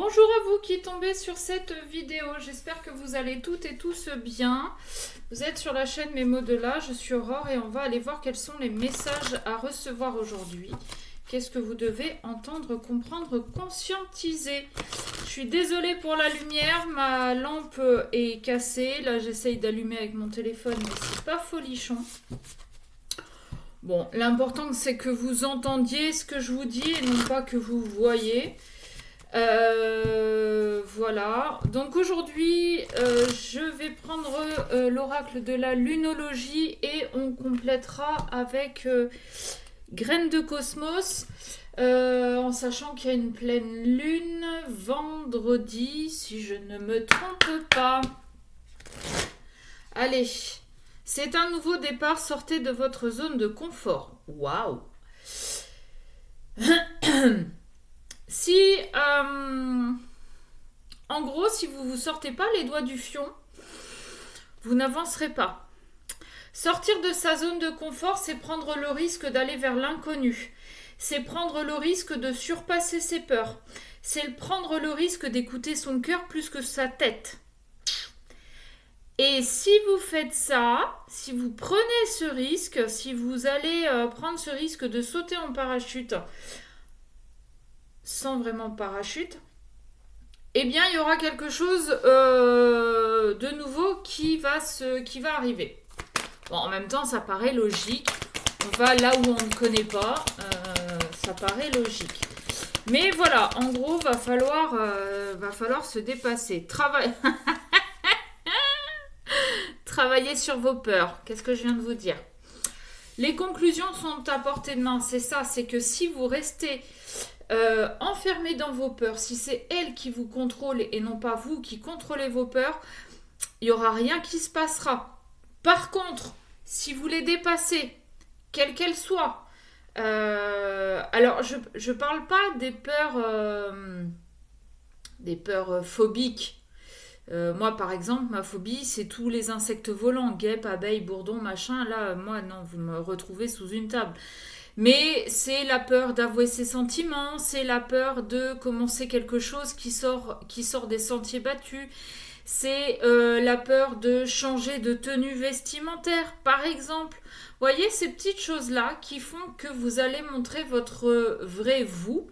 Bonjour à vous qui tombez sur cette vidéo, j'espère que vous allez toutes et tous bien. Vous êtes sur la chaîne Mes mots de là, je suis Aurore et on va aller voir quels sont les messages à recevoir aujourd'hui. Qu'est-ce que vous devez entendre, comprendre, conscientiser. Je suis désolée pour la lumière, ma lampe est cassée. Là j'essaye d'allumer avec mon téléphone mais c'est pas folichon. Bon, l'important c'est que vous entendiez ce que je vous dis et non pas que vous voyez. Voilà, donc aujourd'hui je vais prendre l'oracle de la lunologie et on complétera avec graines de cosmos en sachant qu'il y a une pleine lune vendredi si je ne me trompe pas. Allez, c'est un nouveau départ, sortez de votre zone de confort. Waouh. Si, en gros, si vous ne vous sortez pas les doigts du fion, vous n'avancerez pas. Sortir de sa zone de confort, c'est prendre le risque d'aller vers l'inconnu. C'est prendre le risque de surpasser ses peurs. C'est prendre le risque d'écouter son cœur plus que sa tête. Et si vous faites ça, si vous prenez ce risque, si vous allez prendre ce risque de sauter en parachute, sans vraiment parachute, eh bien il y aura quelque chose de nouveau qui va arriver. Bon, en même temps, ça paraît logique. On va là où on ne connaît pas. Ça paraît logique. Mais voilà, en gros, va falloir se dépasser. Travailler sur vos peurs. Qu'est-ce que je viens de vous dire? Les conclusions sont à portée de main. C'est ça, c'est que si vous restez enfermé dans vos peurs, si c'est elles qui vous contrôlent et non pas vous qui contrôlez vos peurs, il n'y aura rien qui se passera. Par contre, si vous les dépassez, quelles qu'elles soient, alors je ne parle pas des peurs phobiques. Moi, par exemple, ma phobie, c'est tous les insectes volants, guêpes, abeilles, bourdons, machin. Là, moi, non, vous me retrouvez sous une table. Mais c'est la peur d'avouer ses sentiments, c'est la peur de commencer quelque chose qui sort des sentiers battus, c'est la peur de changer de tenue vestimentaire, par exemple. Voyez ces petites choses-là qui font que vous allez montrer votre vrai vous,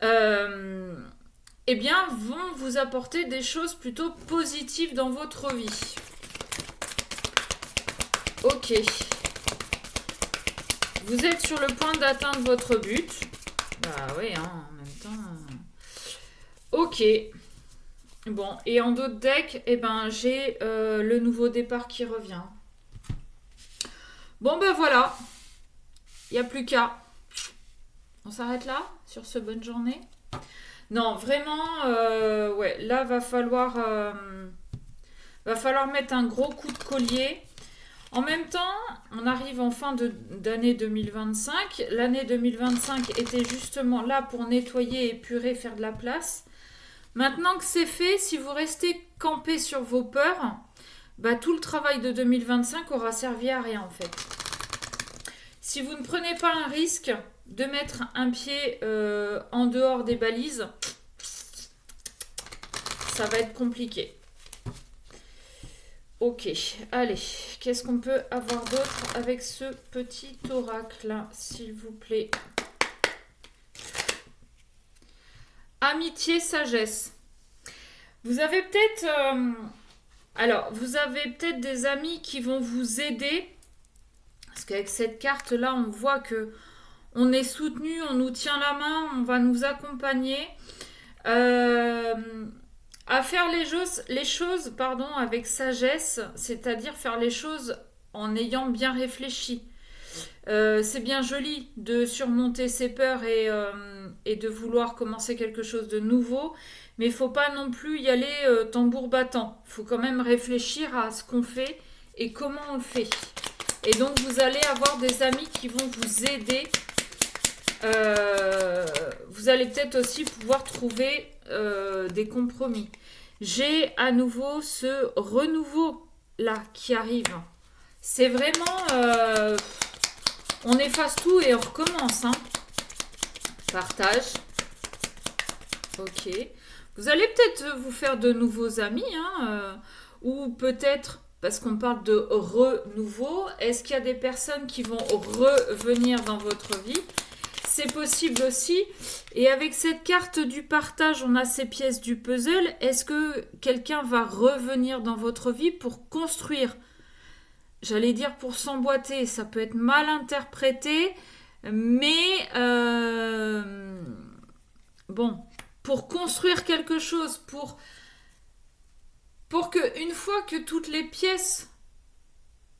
eh bien, vont vous apporter des choses plutôt positives dans votre vie. Ok. Vous êtes sur le point d'atteindre votre but. Bah oui, hein, en même temps. Ok. Bon, et en d'autres decks, eh ben, j'ai le nouveau départ qui revient. Bon, ben voilà. Il n'y a plus qu'à. On s'arrête là, sur ce bonne journée. Non, vraiment, ouais, là, va falloir mettre un gros coup de collier. En même temps, on arrive en fin d'année 2025. L'année 2025 était justement là pour nettoyer, épurer, faire de la place. Maintenant que c'est fait, si vous restez campé sur vos peurs, bah, tout le travail de 2025 aura servi à rien en fait. Si vous ne prenez pas un risque de mettre un pied en dehors des balises, ça va être compliqué. Ok, allez, qu'est-ce qu'on peut avoir d'autre avec ce petit oracle, s'il vous plaît? Amitié, sagesse. Vous avez peut-être des amis qui vont vous aider, parce qu'avec cette carte-là, on voit que on est soutenu, on nous tient la main, on va nous accompagner. À faire les choses avec sagesse, c'est-à-dire faire les choses en ayant bien réfléchi. C'est bien joli de surmonter ses peurs et de vouloir commencer quelque chose de nouveau, mais il ne faut pas non plus y aller tambour battant. Il faut quand même réfléchir à ce qu'on fait et comment on le fait. Et donc vous allez avoir des amis qui vont vous aider. Vous allez peut-être aussi pouvoir trouver des compromis. J'ai à nouveau ce renouveau là qui arrive. C'est vraiment on efface tout et on recommence, hein. Partage. Ok. Vous allez peut-être vous faire de nouveaux amis, hein, ou peut-être, parce qu'on parle de renouveau, est-ce qu'il y a des personnes qui vont revenir dans votre vie? C'est possible aussi. Et avec cette carte du partage, on a ces pièces du puzzle. Est-ce que quelqu'un va revenir dans votre vie pour construire? J'allais dire pour s'emboîter, ça peut être mal interprété, mais bon, pour construire quelque chose, pour que une fois que toutes les pièces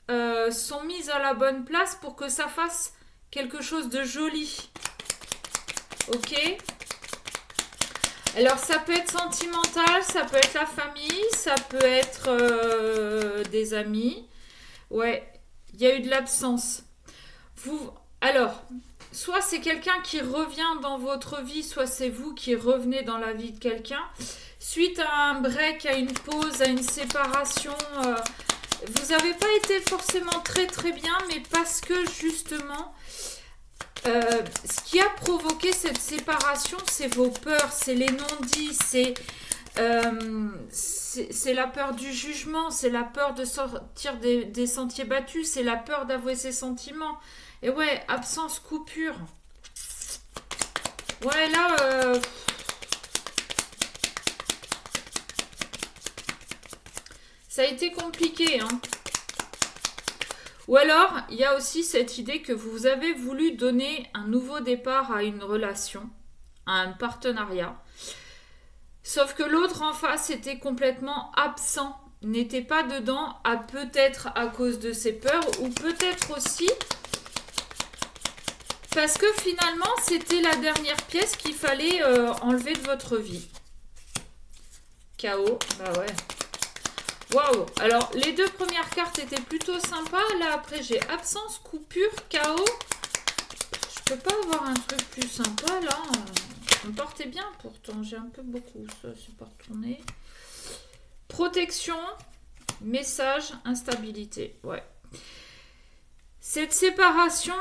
sont mises à la bonne place, pour que ça fasse quelque chose de joli. Ok? Alors ça peut être sentimental, ça peut être la famille, ça peut être des amis. Ouais, il y a eu de l'absence. Alors, soit c'est quelqu'un qui revient dans votre vie, soit c'est vous qui revenez dans la vie de quelqu'un. Suite à un break, à une pause, à une séparation, vous n'avez pas été forcément très très bien, mais parce que justement, ce qui a provoqué cette séparation, c'est vos peurs, c'est les non-dits, c'est la peur du jugement, c'est la peur de sortir des sentiers battus, c'est la peur d'avouer ses sentiments. Et ouais, absence, coupure. Ouais, là, ça a été compliqué, hein. Ou alors, il y a aussi cette idée que vous avez voulu donner un nouveau départ à une relation, à un partenariat. Sauf que l'autre en face était complètement absent, n'était pas dedans, peut-être à cause de ses peurs, ou peut-être aussi parce que finalement c'était la dernière pièce qu'il fallait enlever de votre vie. Chaos, bah ouais. Waouh! Alors, les deux premières cartes étaient plutôt sympas. Là, après, j'ai absence, coupure, chaos. Je peux pas avoir un truc plus sympa, là. On partait bien, pourtant. J'ai un peu beaucoup. Ça, c'est pas retourné. Protection, message, instabilité. Ouais. Cette séparation,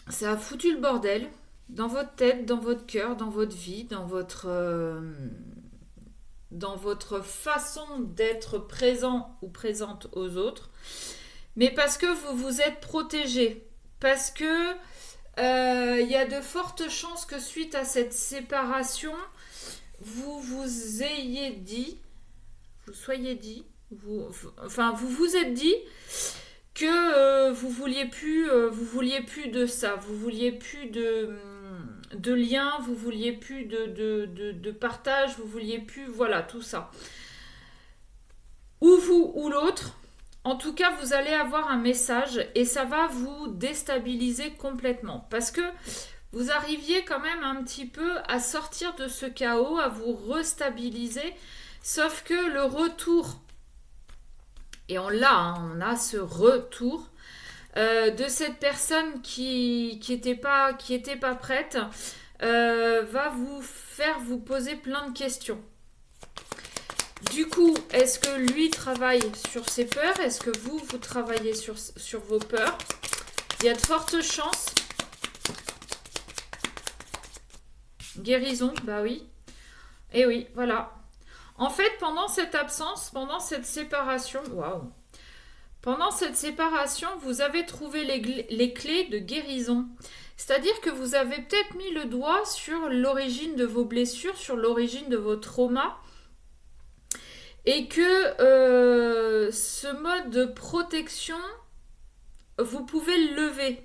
ça a foutu le bordel. Dans votre tête, dans votre cœur, dans votre vie, dans votre façon d'être présent ou présente aux autres, mais parce que vous vous êtes protégé, parce que il y a de fortes chances que suite à cette séparation, vous vous êtes dit que vous vouliez plus de ça, vous vouliez plus de liens, vous vouliez plus de partage, vous vouliez plus, voilà, tout ça. Ou vous ou l'autre, en tout cas, vous allez avoir un message et ça va vous déstabiliser complètement. Parce que vous arriviez quand même un petit peu à sortir de ce chaos, à vous restabiliser. Sauf que le retour, et on a ce retour, de cette personne qui était pas prête, va vous faire vous poser plein de questions. Du coup, est-ce que lui travaille sur ses peurs? Est-ce que vous travaillez sur vos peurs? Il y a de fortes chances. Guérison, bah oui. Et oui, voilà. En fait, pendant cette absence, pendant cette séparation, waouh! Pendant cette séparation, vous avez trouvé les clés de guérison. C'est-à-dire que vous avez peut-être mis le doigt sur l'origine de vos blessures, sur l'origine de vos traumas. Et que ce mode de protection, vous pouvez le lever.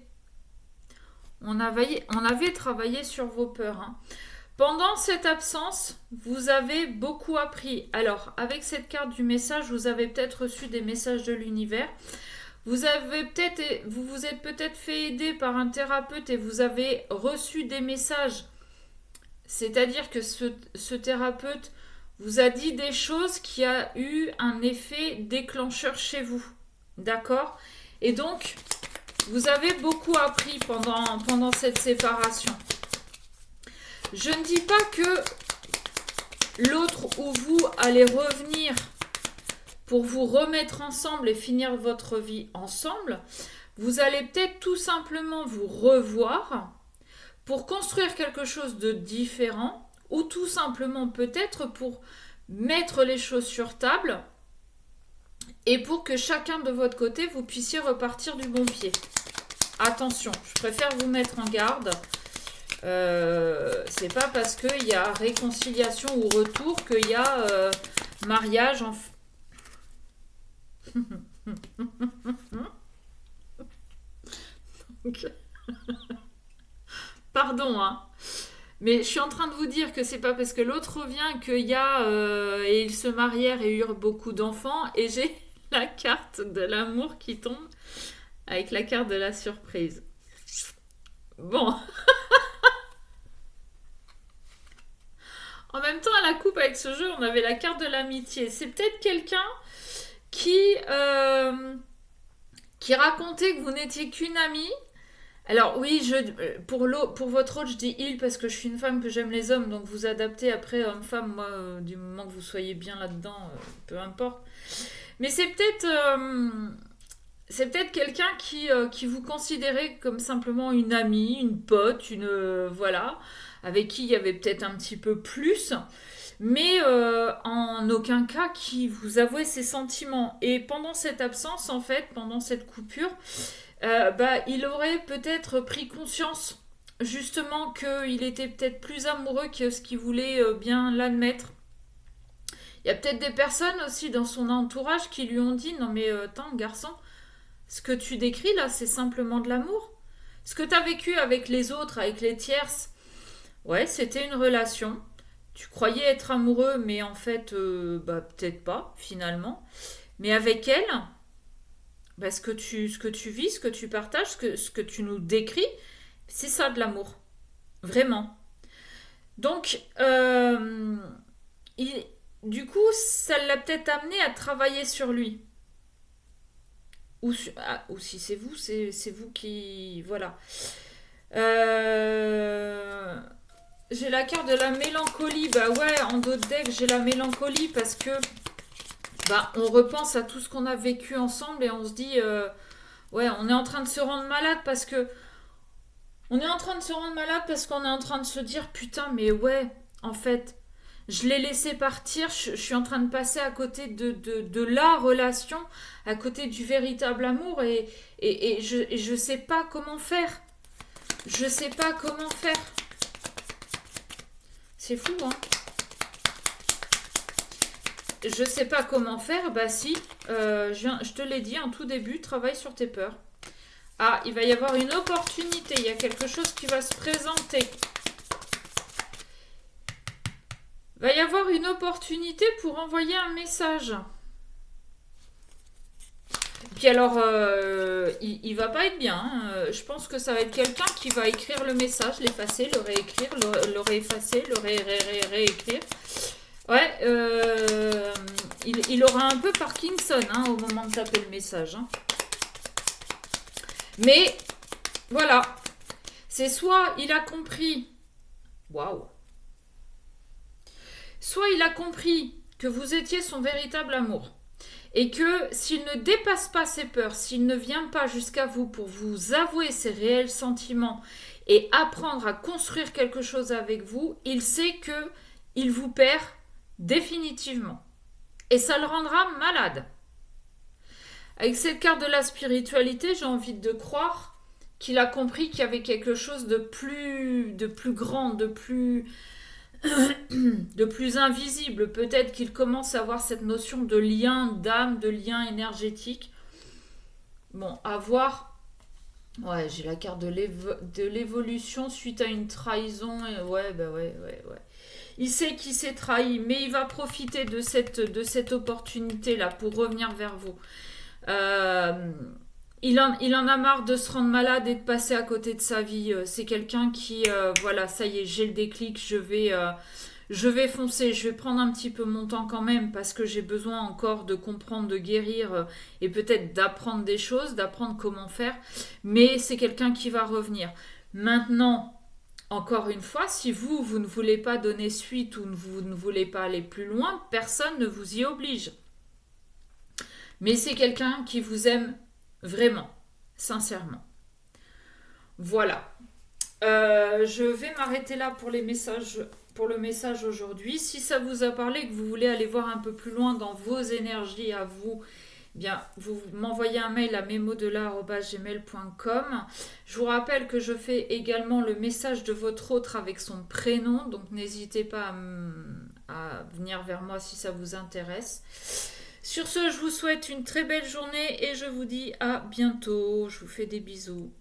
On avait travaillé sur vos peurs. Hein. Pendant cette absence, vous avez beaucoup appris. Alors, avec cette carte du message, vous avez peut-être reçu des messages de l'univers. Vous vous êtes peut-être fait aider par un thérapeute et vous avez reçu des messages. C'est-à-dire que ce thérapeute vous a dit des choses qui a eu un effet déclencheur chez vous. D'accord? Et donc, vous avez beaucoup appris pendant cette séparation. Je ne dis pas que l'autre ou vous allez revenir pour vous remettre ensemble et finir votre vie ensemble. Vous allez peut-être tout simplement vous revoir pour construire quelque chose de différent ou tout simplement peut-être pour mettre les choses sur table et pour que chacun de votre côté, vous puissiez repartir du bon pied. Attention, je préfère vous mettre en garde. C'est pas parce qu'il y a réconciliation ou retour qu'il y a mariage en... Pardon, hein. Mais je suis en train de vous dire que c'est pas parce que l'autre revient qu'il y a... et ils se marièrent et eurent beaucoup d'enfants. Et j'ai la carte de l'amour qui tombe avec la carte de la surprise. Bon. En même temps, à la coupe avec ce jeu, on avait la carte de l'amitié. C'est peut-être quelqu'un qui racontait que vous n'étiez qu'une amie. Alors oui, pour votre autre, je dis il parce que je suis une femme, que j'aime les hommes, donc vous adaptez après homme-femme, moi, du moment que vous soyez bien là-dedans, peu importe. Mais c'est peut-être quelqu'un qui vous considérait comme simplement une amie, une pote, voilà, avec qui il y avait peut-être un petit peu plus, mais en aucun cas qui vous avouait ses sentiments. Et pendant cette absence, en fait, pendant cette coupure, il aurait peut-être pris conscience justement qu'il était peut-être plus amoureux que ce qu'il voulait bien l'admettre. Il y a peut-être des personnes aussi dans son entourage qui lui ont dit « Non mais attends garçon, ce que tu décris là, c'est simplement de l'amour. Ce que tu as vécu avec les autres, avec les tierces, ouais, c'était une relation. Tu croyais être amoureux, mais en fait, peut-être pas, finalement. Mais avec elle, ce que tu vis, ce que tu partages, ce que tu nous décris, c'est ça de l'amour. Vraiment. Donc, du coup, ça l'a peut-être amené à travailler sur lui. Ou si c'est vous, c'est vous qui... Voilà. J'ai la carte de la mélancolie. Bah ouais, en dos de deck, j'ai la mélancolie parce que on repense à tout ce qu'on a vécu ensemble et on se dit ouais, on est en train de se rendre malade parce que on est en train de se rendre malade parce qu'on est en train de se dire putain, mais ouais, en fait, je l'ai laissé partir, je suis en train de passer à côté de la relation, à côté du véritable amour et je sais pas comment faire. Je sais pas comment faire. C'est fou, hein. Je sais pas comment faire, bah si, je te l'ai dit en tout début, travaille sur tes peurs. Ah, il va y avoir une opportunité, il y a quelque chose qui va se présenter. Il va y avoir une opportunité pour envoyer un message. Puis alors, il va pas être bien. Hein. Je pense que ça va être quelqu'un qui va écrire le message, l'effacer, le réécrire, le réeffacer, le réécrire. Ouais, il aura un peu Parkinson au moment de taper le message. Hein. Mais, voilà. C'est soit il a compris... Waouh. Soit il a compris que vous étiez son véritable amour. Et que s'il ne dépasse pas ses peurs, s'il ne vient pas jusqu'à vous pour vous avouer ses réels sentiments et apprendre à construire quelque chose avec vous, il sait que il vous perd définitivement. Et ça le rendra malade. Avec cette carte de la spiritualité, j'ai envie de croire qu'il a compris qu'il y avait quelque chose de plus grand, de plus invisible. Peut-être qu'il commence à avoir cette notion de lien d'âme, de lien énergétique. Bon, à voir. Ouais, j'ai la carte de l'évolution suite à une trahison. Ouais. Il sait qu'il s'est trahi, mais il va profiter de cette opportunité-là pour revenir vers vous. Il en a marre de se rendre malade et de passer à côté de sa vie. C'est quelqu'un qui, voilà, ça y est, j'ai le déclic, je vais foncer, je vais prendre un petit peu mon temps quand même parce que j'ai besoin encore de comprendre, de guérir et peut-être d'apprendre des choses, d'apprendre comment faire. Mais c'est quelqu'un qui va revenir. Maintenant, encore une fois, si vous ne voulez pas donner suite ou vous ne voulez pas aller plus loin, personne ne vous y oblige. Mais c'est quelqu'un qui vous aime vraiment, sincèrement. Voilà. Je vais m'arrêter là pour les messages pour le message aujourd'hui. Si ça vous a parlé, que vous voulez aller voir un peu plus loin dans vos énergies à vous, bien, vous m'envoyez un mail à memodela@gmail.com. Je vous rappelle que je fais également le message de votre autre avec son prénom, donc n'hésitez pas à venir vers moi si ça vous intéresse. Sur ce, je vous souhaite une très belle journée et je vous dis à bientôt. Je vous fais des bisous.